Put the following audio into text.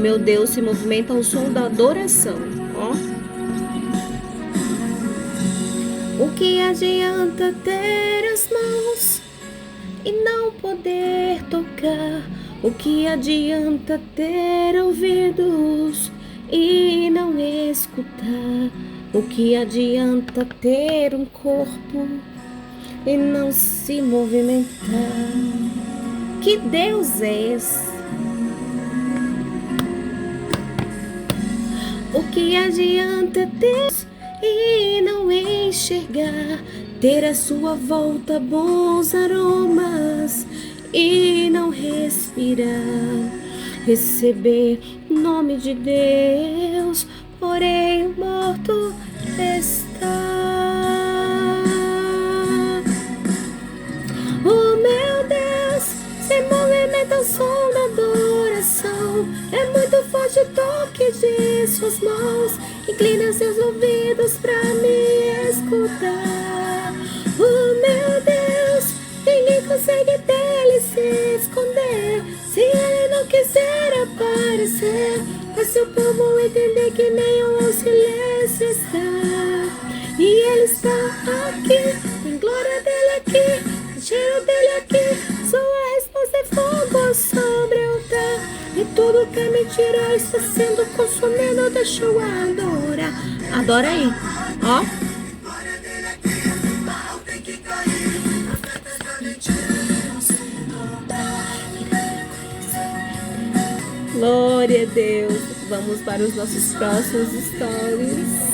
Meu Deus se movimenta ao som da adoração. Ó. O que adianta ter as mãos e não poder tocar? O que adianta ter ouvidos e não escutar? O que adianta ter um corpo e não se movimentar? Que Deus é esse? O que adianta ter e não enxergar? Ter à sua volta bons aromas e não respirar? Receber o nome de Deus, porém morto está. Oh meu Deus, se movimenta ao som da adoração. É muito forte o toque de suas mãos. Inclina seus ouvidos pra me escutar. Oh meu Deus, ninguém consegue dele se esconder. Se ele não quiser aparecer, faz seu povo entender que nenhum silêncio está. E ele está aqui, tem glória dele aqui, tem cheiro dele aqui. Sua resposta é fogo sobre o altar. E tudo que é mentira está sendo consumido. Deixa eu adorar. Adora aí, ó. Glória a Deus. Vamos para os nossos próximos stories.